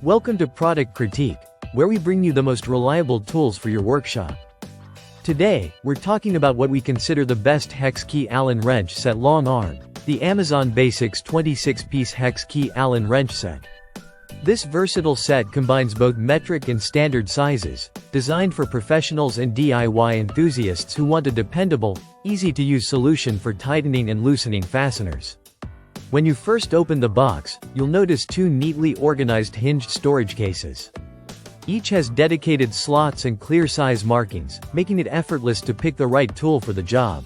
Welcome to Product Critique, where we bring you the most reliable tools for your workshop. Today, we're talking about what we consider the best hex key Allen wrench set long arm, the Amazon Basics 26-piece hex key Allen wrench set. This versatile set combines both metric and standard sizes, designed for professionals and DIY enthusiasts who want a dependable, easy-to-use solution for tightening and loosening fasteners. When you first open the box, you'll notice two neatly organized hinged storage cases. Each has dedicated slots and clear size markings, making it effortless to pick the right tool for the job.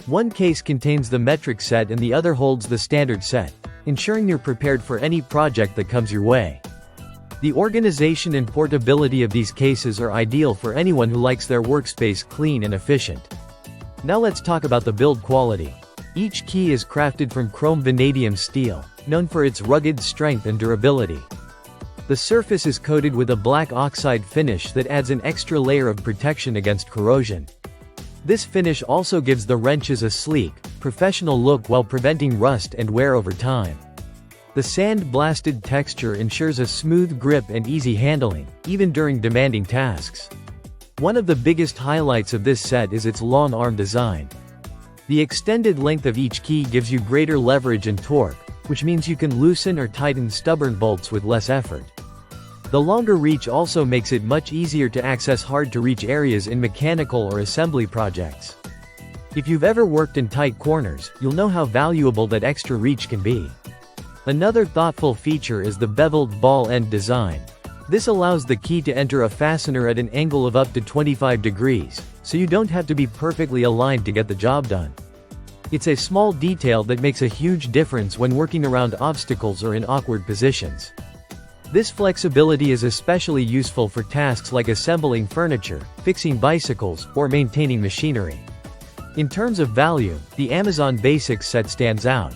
One case contains the metric set and the other holds the standard set, ensuring you're prepared for any project that comes your way. The organization and portability of these cases are ideal for anyone who likes their workspace clean and efficient. Now let's talk about the build quality. Each key is crafted from chrome vanadium steel, known for its rugged strength and durability. The surface is coated with a black oxide finish that adds an extra layer of protection against corrosion. This finish also gives the wrenches a sleek, professional look while preventing rust and wear over time. The sand-blasted texture ensures a smooth grip and easy handling, even during demanding tasks. One of the biggest highlights of this set is its long arm design. The extended length of each key gives you greater leverage and torque, which means you can loosen or tighten stubborn bolts with less effort. The longer reach also makes it much easier to access hard-to-reach areas in mechanical or assembly projects. If you've ever worked in tight corners, you'll know how valuable that extra reach can be. Another thoughtful feature is the beveled ball end design. This allows the key to enter a fastener at an angle of up to 25 degrees, so you don't have to be perfectly aligned to get the job done. It's a small detail that makes a huge difference when working around obstacles or in awkward positions. This flexibility is especially useful for tasks like assembling furniture, fixing bicycles, or maintaining machinery. In terms of value, the Amazon Basics set stands out.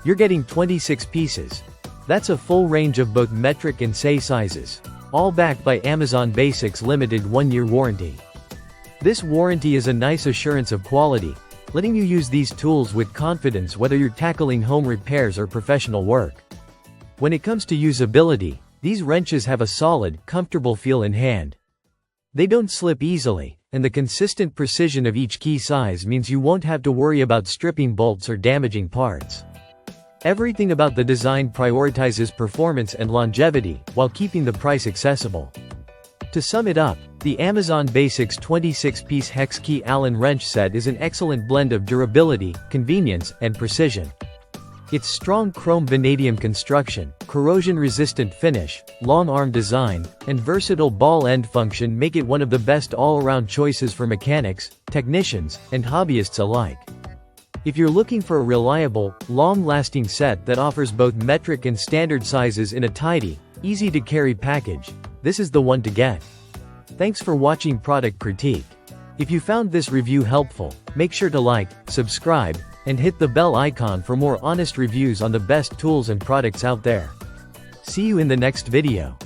You're getting 26 pieces. That's a full range of both metric and SAE sizes, all backed by Amazon Basics' limited 1-year warranty. This warranty is a nice assurance of quality, letting you use these tools with confidence whether you're tackling home repairs or professional work. When it comes to usability, these wrenches have a solid, comfortable feel in hand. They don't slip easily, and the consistent precision of each key size means you won't have to worry about stripping bolts or damaging parts. Everything about the design prioritizes performance and longevity, while keeping the price accessible. To sum it up, the Amazon Basics 26-piece hex key Allen wrench set is an excellent blend of durability, convenience, and precision. Its strong chrome vanadium construction, corrosion-resistant finish, long arm design, and versatile ball end function make it one of the best all-around choices for mechanics, technicians, and hobbyists alike. If you're looking for a reliable, long-lasting set that offers both metric and standard sizes in a tidy, easy-to-carry package, this is the one to get. Thanks for watching Product Critique. If you found this review helpful, make sure to like, subscribe, and hit the bell icon for more honest reviews on the best tools and products out there. See you in the next video.